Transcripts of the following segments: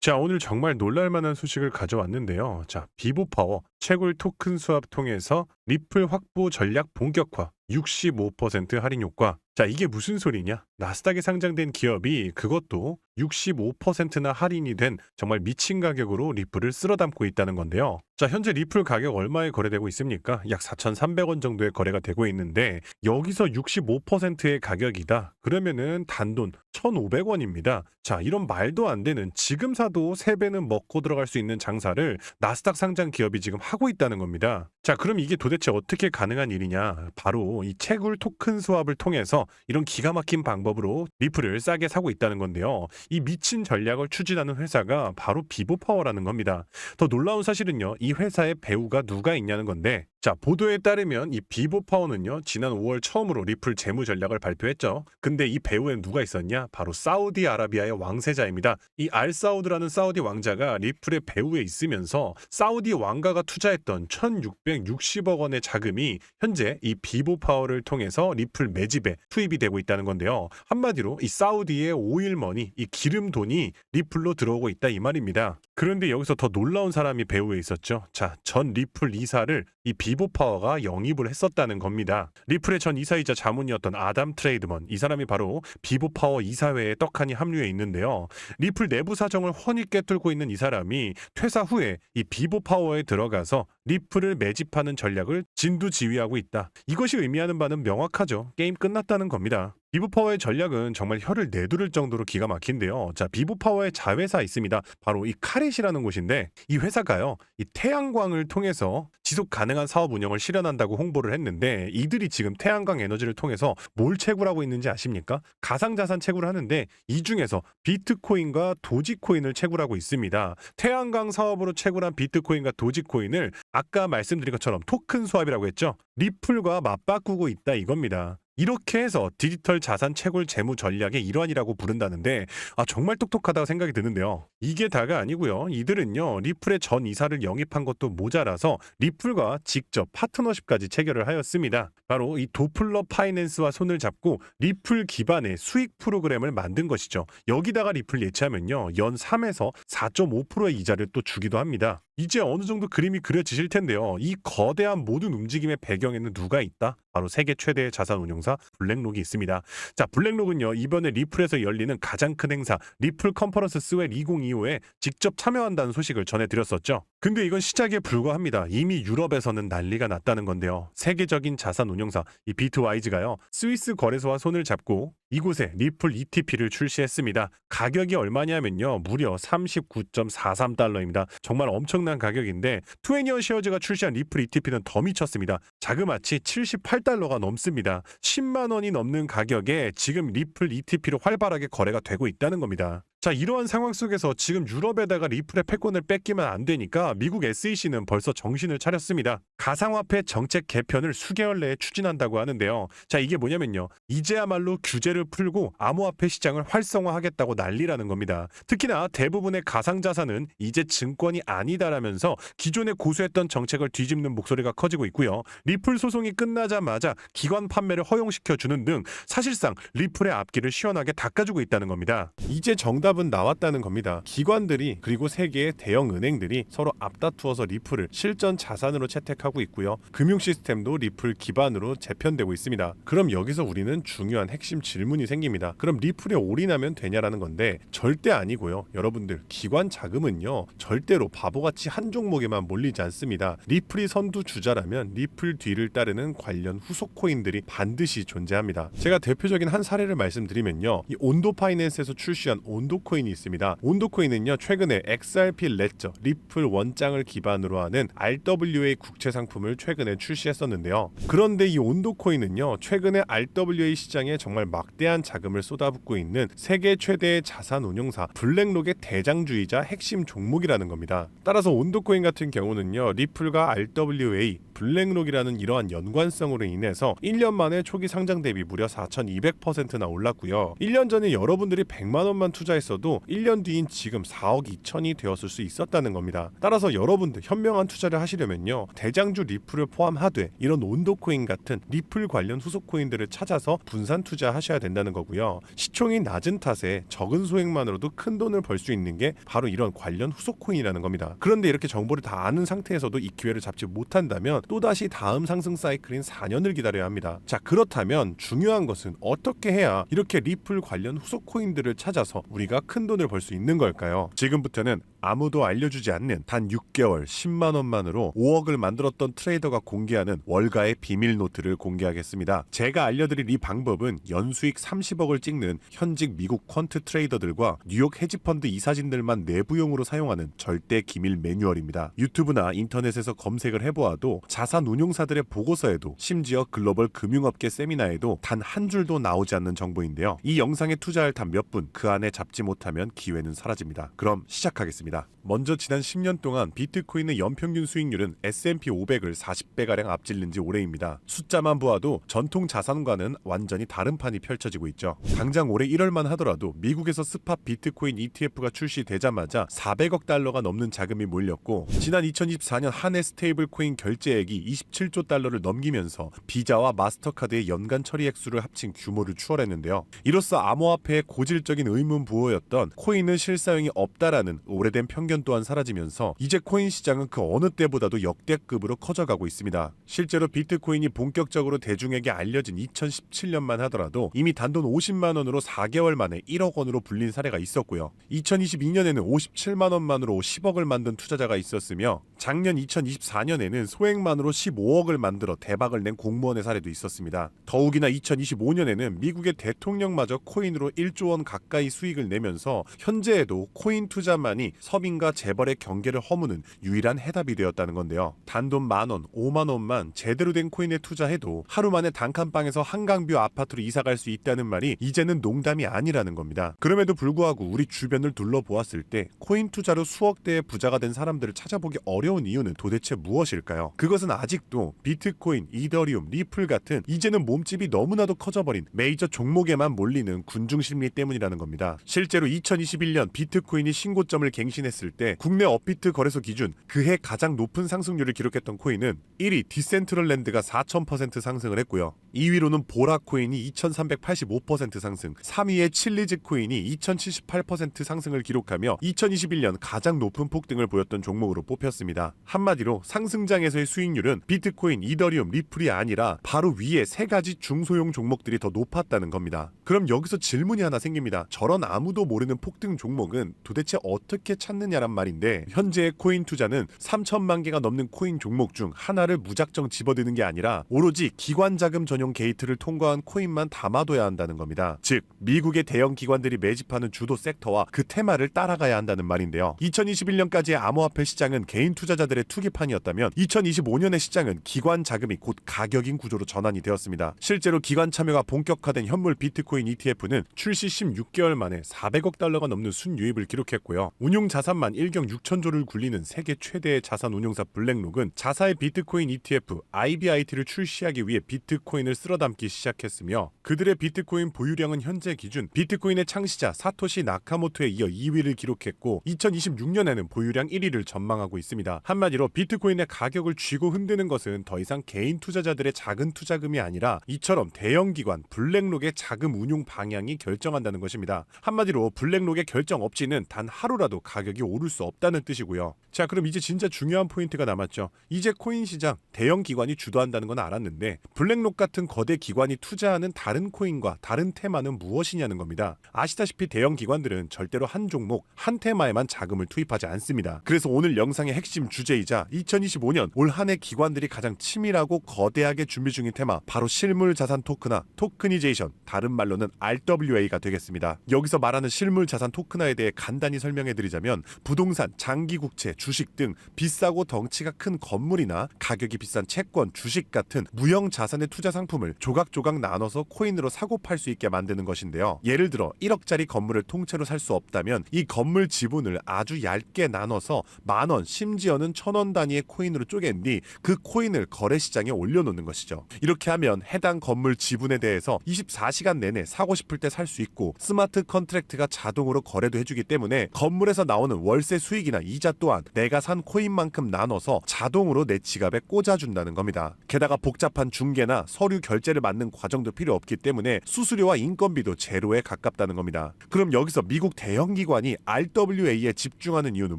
자, 오늘 정말 놀랄만한 소식을 가져왔는데요. 자, 비보파워 채굴 토큰 수합 통해서 리플 확보 전략 본격화 65% 할인 효과. 자, 이게 무슨 소리냐? 나스닥에 상장된 기업이 그것도 65%나 할인이 된 정말 미친 가격으로 리플을 쓸어 담고 있다는 건데요. 자, 현재 리플 가격 얼마에 거래되고 있습니까? 약 4,300원 정도의 거래가 되고 있는데 여기서 65%의 가격이다. 그러면은 단돈 1,500원입니다. 자, 이런 말도 안 되는 지금 사도 3배는 먹고 들어갈 수 있는 장사를 나스닥 상장 기업이 지금 하고 있다는 겁니다. 자, 그럼 이게 도대체 어떻게 가능한 일이냐? 바로 이 채굴 토큰 수합을 통해서 이런 기가 막힌 방법으로 리플을 싸게 사고 있다는 건데요. 이 미친 전략을 추진하는 회사가 바로 비보파워라는 겁니다. 더 놀라운 사실은요, 이 회사의 배우가 누가 있냐는 건데, 자, 보도에 따르면 이 비보파워는요, 지난 5월 처음으로 리플 재무 전략을 발표했죠. 근데 이 배우엔 누가 있었냐? 바로 사우디아라비아의 왕세자입니다. 이 알사우드라는 사우디 왕자가 리플의 배우에 있으면서 사우디 왕가가 투자했던 1,660억 원의 자금이 현재 이 비보파워를 통해서 리플 매집에 투입이 되고 있다는 건데요. 한마디로 이 사우디의 오일머니, 이 기름돈이 리플로 들어오고 있다 이 말입니다. 그런데 여기서 더 놀라운 사람이 배우에 있었죠. 자, 전 리플 이사를 이 비보파워가 영입을 했었다는 겁니다. 리플의 전 이사이자 자문이었던 아담 트레이드먼, 이 사람이 바로 비보파워 이사회에 떡하니 합류해 있는데요. 리플 내부 사정을 훤히 꿰뚫고 있는 이 사람이 퇴사 후에 이 비보파워에 들어가서 리플을 매집하는 전략을 진두지휘하고 있다. 이것이 의미하는 바는 명확하죠. 게임 끝났다는 겁니다. 비보파워의 전략은 정말 혀를 내두를 정도로 기가 막힌데요. 자, 비보파워의 자회사 있습니다. 바로 이 카렛이라는 곳인데 이 회사가요, 이 태양광을 통해서 지속 가능한 사업 운영을 실현한다고 홍보를 했는데 이들이 지금 태양광 에너지를 통해서 뭘 채굴하고 있는지 아십니까? 가상자산 채굴을 하는데 이 중에서 비트코인과 도지코인을 채굴하고 있습니다. 태양광 사업으로 채굴한 비트코인과 도지코인을 아까 말씀드린 것처럼 토큰 수합이라고 했죠. 리플과 맞바꾸고 있다 이겁니다. 이렇게 해서 디지털 자산 채굴 재무 전략의 일환이라고 부른다는데 정말 똑똑하다고 생각이 드는데요. 이게 다가 아니고요. 이들은요, 리플의 전 이사를 영입한 것도 모자라서 리플과 직접 파트너십까지 체결을 하였습니다. 바로 이 도플러 파이낸스와 손을 잡고 리플 기반의 수익 프로그램을 만든 것이죠. 여기다가 리플 예치하면요, 연 3에서 4.5%의 이자를 또 주기도 합니다. 이제 어느 정도 그림이 그려지실 텐데요. 이 거대한 모든 움직임의 배경에는 누가 있다? 바로 세계 최대의 자산 운용사 블랙록이 있습니다. 자, 블랙록은요, 이번에 리플에서 열리는 가장 큰 행사 리플 컨퍼런스 스웨 2025에 직접 참여한다는 소식을 전해드렸었죠. 근데 이건 시작에 불과합니다. 이미 유럽에서는 난리가 났다는 건데요. 세계적인 자산 운용사 이 비트와이즈가요, 스위스 거래소와 손을 잡고 이곳에 리플 ETP를 출시했습니다. 가격이 얼마냐면요, 무려 39.43달러입니다. 정말 엄청난 가격인데 20원 쉐어즈가 출시한 리플 ETP는 더 미쳤습니다. 자그마치 78달러가 넘습니다. 10만 원이 넘는 가격에 지금 리플 ETP로 활발하게 거래가 되고 있다는 겁니다. 자, 이러한 상황 속에서 지금 유럽에다가 리플의 패권을 뺏기면 안 되니까 미국 SEC는 벌써 정신을 차렸습니다. 가상화폐 정책 개편을 수개월 내에 추진한다고 하는데요. 자, 이게 뭐냐면요, 이제야말로 규제를 풀고 암호화폐 시장을 활성화하겠다고 난리라는 겁니다. 특히나 대부분의 가상자산은 이제 증권이 아니다라면서 기존에 고수했던 정책을 뒤집는 목소리가 커지고 있고요. 리플 소송이 끝나자마자 기관 판매를 허용시켜주는 등 사실상 리플의 앞길을 시원하게 닦아주고 있다는 겁니다. 이제 정답은 나왔다는 겁니다. 기관들이 그리고 세계의 대형 은행들이 서로 앞다투어서 리플을 실전 자산으로 채택하고 있고요. 금융 시스템도 리플 기반으로 재편되고 있습니다. 그럼 여기서 우리는 중요한 핵심 질문이 생깁니다. 그럼 리플에 올인하면 되냐라는 건데 절대 아니고요. 여러분들, 기관 자금은요, 절대로 바보같이 한 종목에만 몰리지 않습니다. 리플이 선두주자라면 리플 뒤를 따르는 관련 후속 코인들이 반드시 존재합니다. 제가 대표적인 한 사례를 말씀드리면요, 이 온도 파이낸스에서 출시한 온도 코인이 있습니다. 온도 코인은요, 최근에 XRP 레저 리플 원장을 기반으로 하는 RWA 국채 상품을 최근에 출시했었는데요. 그런데 이 온도 코인은요, 최근에 RWA 시장에 정말 막대한 자금을 쏟아붓고 있는 세계 최대의 자산 운용사 블랙록의 대장주이자 핵심 종목이라는 겁니다. 따라서 온도 코인 같은 경우는요, 리플과 RWA 블랙록이라는 이러한 연관성으로 인해서 1년 만에 초기 상장 대비 무려 4,200%나 올랐고요. 1년 전에 여러분들이 100만 원만 투자했어도 1년 뒤인 지금 4억 2천이 되었을 수 있었다는 겁니다. 따라서 여러분들 현명한 투자를 하시려면요, 대장주 리플을 포함하되 이런 온도코인 같은 리플 관련 후속 코인들을 찾아서 분산 투자하셔야 된다는 거고요. 시총이 낮은 탓에 적은 소액만으로도 큰 돈을 벌 수 있는 게 바로 이런 관련 후속 코인이라는 겁니다. 그런데 이렇게 정보를 다 아는 상태에서도 이 기회를 잡지 못한다면 또다시 다음 상승 사이클인 4년을 기다려야 합니다. 자, 그렇다면 중요한 것은 어떻게 해야 이렇게 리플 관련 후속 코인들을 찾아서 우리가 큰 돈을 벌 수 있는 걸까요? 지금부터는 아무도 알려주지 않는 단 6개월 10만 원만으로 5억을 만들었던 트레이더가 공개하는 월가의 비밀 노트를 공개하겠습니다. 제가 알려드릴 이 방법은 연수익 30억을 찍는 현직 미국 퀀트 트레이더들과 뉴욕 헤지펀드 이사진들만 내부용으로 사용하는 절대 기밀 매뉴얼입니다. 유튜브나 인터넷에서 검색을 해보아도 자산 운용사들의 보고서에도 심지어 글로벌 금융업계 세미나에도 단 한 줄도 나오지 않는 정보인데요. 이 영상에 투자할 단 몇 분 그 안에 잡지 못하면 기회는 사라집니다. 그럼 시작하겠습니다. 먼저 지난 10년 동안 비트코인의 연평균 수익률은 S&P 500을 40배가량 앞질른 지 오래입니다. 숫자만 보아도 전통 자산과는 완전히 다른 판이 펼쳐지고 있죠. 당장 올해 1월만 하더라도 미국에서 스팟 비트코인 ETF가 출시되자마자 400억 달러가 넘는 자금이 몰렸고, 지난 2024년 한 해 스테이블 코인 결제액이 27조 달러를 넘기면서 비자와 마스터카드의 연간 처리 액수를 합친 규모를 추월했는데요. 이로써 암호화폐의 고질적인 의문 부호였던 코인은 실사용이 없다라는 오래된 편견 또한 사라지면서 이제 코인 시장은 그 어느 때보다도 역대급으로 커져가고 있습니다. 실제로 비트코인이 본격적으로 대중에게 알려진 2017년만 하더라도 이미 단돈 50만 원으로 4개월 만에 1억 원으로 불린 사례가 있었고요. 2022년에는 57만 원만으로 10억을 만든 투자자가 있었으며, 작년 2024년에는 소액만으로 15억을 만들어 대박을 낸 공무원의 사례도 있었습니다. 더욱이나 2025년에는 미국의 대통령마저 코인으로 1조 원 가까이 수익을 내면서 현재에도 코인 투자만이 서민과 재벌의 경계를 허무는 유일한 해답이 되었다는 건데요. 단돈 만원, 5만 원만 제대로 된 코인에 투자해도 하루 만에 단칸방에서 한강뷰 아파트로 이사갈 수 있다는 말이 이제는 농담이 아니라는 겁니다. 그럼에도 불구하고 우리 주변을 둘러보았을 때 코인 투자로 수억대의 부자가 된 사람들을 찾아보기 어려운 이유는 도대체 무엇일까요? 그것은 아직도 비트코인, 이더리움, 리플 같은 이제는 몸집이 너무나도 커져버린 메이저 종목에만 몰리는 군중 심리 때문이라는 겁니다. 실제로 2021년 비트코인이 신고점을 갱신했을 때 국내 업비트 거래소 기준 그해 가장 높은 상승률을 기록했던 코인은 1위 디센트럴랜드가 4000% 상승을 했고요. 2위로는 보라 코인이 2385% 상승, 3위의 칠리즈 코인이 2078% 상승을 기록하며 2021년 가장 높은 폭등을 보였던 종목으로 뽑혔습니다. 한마디로 상승장에서의 수익률은 비트코인, 이더리움, 리플이 아니라 바로 위에 세 가지 중소형 종목들이 더 높았다는 겁니다. 그럼 여기서 질문이 하나 생깁니다. 저런 아무도 모르는 폭등 종목은 도대체 어떻게 찾느냐란 말인데, 현재의 코인 투자는 3천만 개가 넘는 코인 종목 중 하나를 무작정 집어드는 게 아니라 오로지 기관 자금 전용 게이트를 통과한 코인만 담아둬야 한다는 겁니다. 즉 미국의 대형 기관들이 매집하는 주도 섹터와 그 테마를 따라가야 한다는 말인데요. 2021년까지의 암호화폐 시장은 개인 투자자들의 투기판이었다면 2025년의 시장은 기관 자금이 곧 가격인 구조로 전환이 되었습니다. 실제로 기관 참여가 본격화된 현물 비트코인 ETF는 출시 16개월 만에 400억 달러가 넘는 순유입을 기록했고요. 운용 자산만 1경 6천조를 굴리는 세계 최대의 자산 운용사 블랙록은 자사의 비트코인 ETF IBIT를 출시하기 위해 비트코인을 쓸어담기 시작했으며, 그들의 비트코인 보유량은 현재 기준 비트코인의 창시자 사토시 나카모토에 이어 2위를 기록했고 2026년에는 보유량 1위를 전망하고 있습니다. 한마디로 비트코인의 가격을 쥐고 흔드는 것은 더 이상 개인 투자자들의 작은 투자금이 아니라 이처럼 대형 기관 블랙록의 자금 운용 방향이 결정한다는 것입니다. 한마디로 블랙록의 결정 없이는 단 하루라도 가격이 오를 수 없다는 뜻이고요. 자, 그럼 이제 진짜 중요한 포인트가 남았죠. 이제 코인 시장 대형 기관이 주도한다는 건 알았는데 블랙록 같은 거대 기관이 투자하는 다른 코인과 다른 테마는 무엇이냐는 겁니다. 아시다시피 대형 기관들은 절대로 한 종목, 한 테마에만 자금을 투입하지 않습니다. 그래서 오늘 영상의 핵심 주제이자 2025년 올 한 해 기관들이 가장 치밀하고 거대하게 준비 중인 테마, 바로 실물 자산 토큰화, 토크니제이션, 다른 말로는 RWA가 되겠습니다. 여기서 말하는 실물 자산 토큰화에 대해 간단히 설명해드리자면, 부동산, 장기국채, 주식 등 비싸고 덩치가 큰 건물이나 가격이 비싼 채권, 주식 같은 무형 자산의 투자 상품을 조각조각 나눠서 코인으로 사고 팔 수 있게 만드는 것인데요. 예를 들어 1억짜리 건물을 통째로 살 수 없다면 이 건물 지분을 아주 얇게 나눠서 만원, 심지어는 이거는 1,000원 단위의 코인으로 쪼갠 뒤 그 코인을 거래시장에 올려놓는 것이죠. 이렇게 하면 해당 건물 지분에 대해서 24시간 내내 사고 싶을 때 살 수 있고 스마트 컨트랙트가 자동으로 거래도 해주기 때문에 건물에서 나오는 월세 수익이나 이자 또한 내가 산 코인만큼 나눠서 자동으로 내 지갑에 꽂아준다는 겁니다. 게다가 복잡한 중개나 서류 결제를 맡는 과정도 필요 없기 때문에 수수료와 인건비도 제로에 가깝다는 겁니다. 그럼 여기서 미국 대형 기관이 RWA에 집중하는 이유는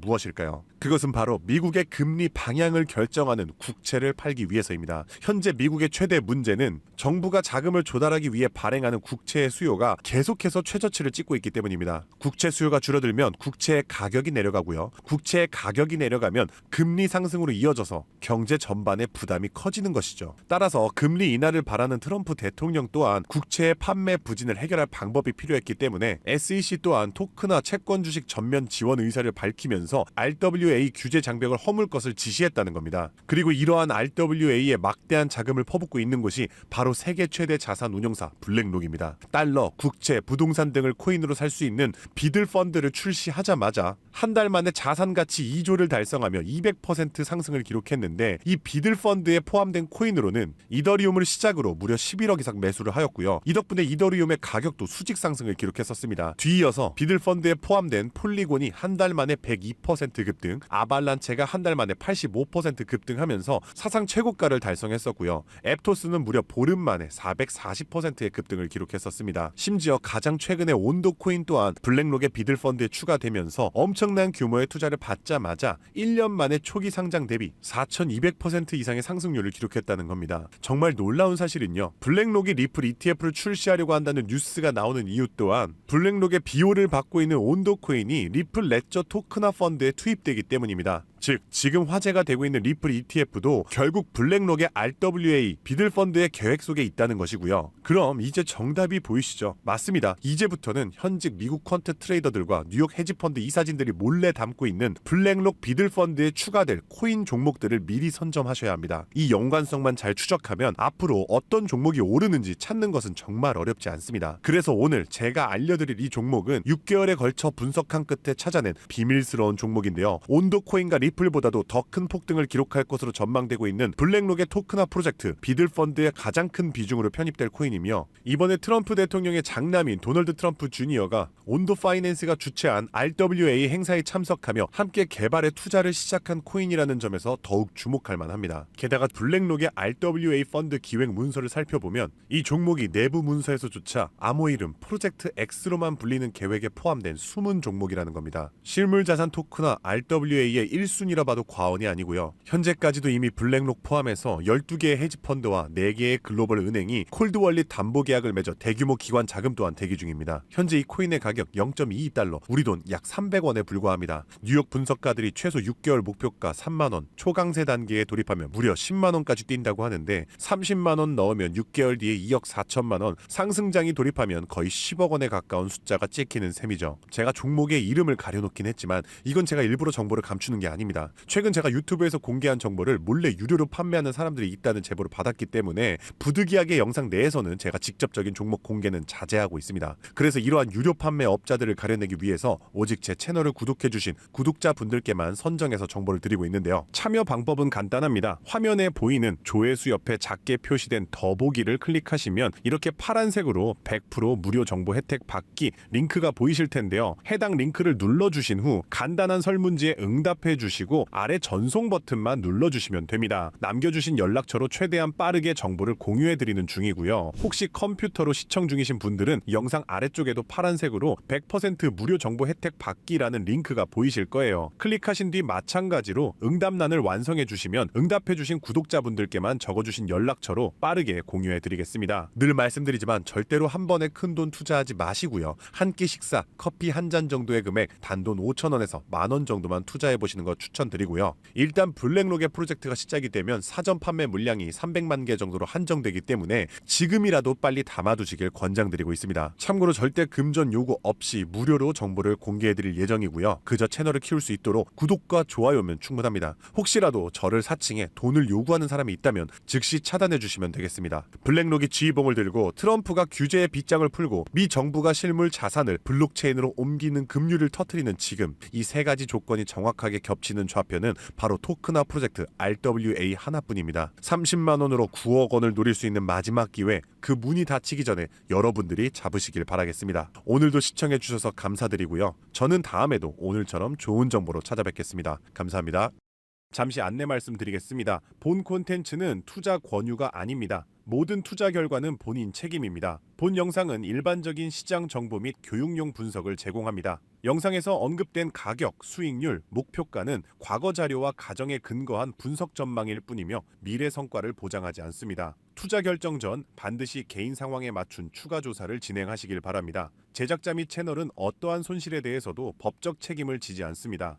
무엇일까요? 그것은 바로 미국의 금리 방향을 결정하는 국채를 팔기 위해서입니다. 현재 미국의 최대 문제는 정부가 자금을 조달하기 위해 발행하는 국채의 수요가 계속해서 최저치를 찍고 있기 때문입니다. 국채 수요가 줄어들면 국채의 가격이 내려가고요. 국채의 가격이 내려가면 금리 상승으로 이어져서 경제 전반의 부담이 커지는 것이죠. 따라서 금리 인하를 바라는 트럼프 대통령 또한 국채의 판매 부진을 해결할 방법이 필요했기 때문에 SEC 또한 토크나 채권 주식 전면 지원 의사를 밝히면서 RWA 규제 장벽을 허물 것을 지시했다는 겁니다. 그리고 이러한 RWA에 막대한 자금을 퍼붓고 있는 곳이 바로 세계 최대 자산 운용사 블랙록입니다. 달러, 국채, 부동산 등을 코인으로 살 수 있는 비들 펀드를 출시하자마자 한 달 만에 자산 가치 2조를 달성하며 200% 상승을 기록했는데 이 비들 펀드에 포함된 코인으로는 이더리움을 시작으로 무려 11억 이상 매수를 하였고요. 이 덕분에 이더리움의 가격도 수직 상승을 기록했었습니다. 뒤이어서 비들 펀드에 포함된 폴리곤이 한 달 만에 102% 급등, 아발란체가 한 달 만에 85% 급등하면서 사상 최고가를 달성했었고요. 앱토스는 무려 보름 만에 440%의 급등을 기록했었습니다. 심지어 가장 최근에 온도 코인 또한 블랙록의 비들 펀드에 추가되면서 엄청난 규모의 투자를 받자마자 1년 만에 초기 상장 대비 4200% 이상의 상승률을 기록했다는 겁니다. 정말 놀라운 사실은요. 블랙록이 리플 ETF를 출시하려고 한다는 뉴스가 나오는 이유 또한 블랙록의 비호를 받고 있는 온도 코인이 리플 레저 토크나 펀드에 투입되기 때문입니다. 즉 지금 화제가 되고 있는 리플 ETF도 결국 블랙록의 RWA 비들 펀드의 계획 속에 있다는 것이고요. 그럼 이제 정답이 보이시죠? 맞습니다. 이제부터는 현직 미국 퀀트 트레이더들과 뉴욕 헤지펀드 이사진들이 몰래 담고 있는 블랙록 비들 펀드에 추가될 코인 종목들을 미리 선점하셔야 합니다. 이 연관성만 잘 추적하면 앞으로 어떤 종목이 오르는지 찾는 것은 정말 어렵지 않습니다. 그래서 오늘 제가 알려드릴 이 종목은 6개월에 걸쳐 분석한 끝에 찾아낸 비밀스러운 종목인데요. 온도 코인과 리플보다도 더 큰 폭등을 기록할 것으로 전망되고 있는 블랙록의 토크나 프로젝트 비들 펀드의 가장 큰 비중으로 편입될 코인이며 이번에 트럼프 대통령의 장남인 도널드 트럼프 주니어가 온도 파이낸스가 주최한 RWA 행사에 참석하며 함께 개발에 투자를 시작한 코인이라는 점에서 더욱 주목할 만합니다. 게다가 블랙록의 RWA 펀드 기획 문서를 살펴보면 이 종목이 내부 문서에서조차 암호 이름 프로젝트 X로만 불리는 계획에 포함된 숨은 종목이라는 겁니다. 실물자산 토크나 RWA의 1순위라 봐도 과언이 아니고요. 현재까지도 이미 블랙록 포함해서 12개의 헤지펀드와 4개의 글로벌 은행이 콜드월릿 담보 계약을 맺어 대규모 기관 자금 또한 대기 중입니다. 현재 이 코인의 가격 0.22달러, 우리 돈 약 300원에 불과합니다. 뉴욕 분석가들이 최소 6개월 목표가 3만원, 초강세 단계에 돌입하면 무려 10만원까지 뛴다고 하는데 30만원 넣으면 6개월 뒤에 2억 4천만원, 상승장이 돌입하면 거의 10억 원에 가까운 숫자가 찍히는 셈이죠. 제가 종목의 이름을 가려놓긴 했지만 이건 제가 일부러 정보를 감추는 게 아닙니다. 최근 제가 유튜브에서 공개한 정보를 몰래 유료로 판매하는 사람들이 있다는 제보를 받았기 때문에 부득이하게 영상 내에서는 제가 직접적인 종목 공개는 자제하고 있습니다. 그래서 이러한 유료 판매 업자들을 가려내기 위해서 오직 제 채널을 구독해주신 구독자분들께만 선정해서 정보를 드리고 있는데요. 참여 방법은 간단합니다. 화면에 보이는 조회수 옆에 작게 표시된 더보기를 클릭하시면 이렇게 파란색으로 100% 무료 정보 혜택 받기 링크가 보이실 텐데요. 해당 링크를 눌러주신 후 간단한 설문지에 응답해 주시고 아래 전송 버튼만 눌러주시면 됩니다. 남겨주신 연락처로 최대한 빠르게 정보를 공유해드리는 중이고요. 혹시 컴퓨터로 시청 중이신 분들은 영상 아래쪽에도 파란색으로 100% 무료 정보 혜택 받기라는 링크가 보이실 거예요. 클릭하신 뒤 마찬가지로 응답란을 완성해 주시면 응답해 주신 구독자분들께만 적어주신 연락처로 빠르게 공유해 드리겠습니다. 늘 말씀드리지만 절대로 한 번에 큰돈 투자하지 마시고요. 한 끼 식사, 커피 한 잔 정도의 금액 단돈 5,000원에서 만원 정도만 투자해 보시는 거 추천드리고요. 일단 블랙록의 프로젝트가 시작이 되면 사전 판매 물량이 300만 개 정도로 한정되기 때문에 지금이라도 빨리 담아두시길 권장드리고 있습니다. 참고로 절대 금전 요구 없이 무료로 정보를 공개해드릴 예정이고요. 그저 채널을 키울 수 있도록 구독과 좋아요면 충분합니다. 혹시라도 저를 사칭해 돈을 요구하는 사람이 있다면 즉시 차단해주시면 되겠습니다. 블랙록이 지휘봉을 들고 트럼프가 규제의 빗장을 풀고 미 정부가 실물 자산을 블록체인으로 옮기는 급류를 터뜨리는 지금 이 세 가지 조건이 정확하게 겹치는 주는 좌표는 바로 토크나 프로젝트 RWA 하나뿐입니다. 30만 원으로 9억 원을 노릴 수 있는 마지막 기회, 그 문이 닫히기 전에 여러분들이 잡으시길 바라겠습니다. 오늘도 시청해 주셔서 감사드리고요. 저는 다음에도 오늘처럼 좋은 정보로 찾아뵙겠습니다. 감사합니다. 잠시 안내 말씀드리겠습니다. 본 콘텐츠는 투자 권유가 아닙니다. 모든 투자 결과는 본인 책임입니다. 본 영상은 일반적인 시장 정보 및 교육용 분석을 제공합니다. 영상에서 언급된 가격, 수익률, 목표가는 과거 자료와 가정에 근거한 분석 전망일 뿐이며 미래 성과를 보장하지 않습니다. 투자 결정 전 반드시 개인 상황에 맞춘 추가 조사를 진행하시길 바랍니다. 제작자 및 채널은 어떠한 손실에 대해서도 법적 책임을 지지 않습니다.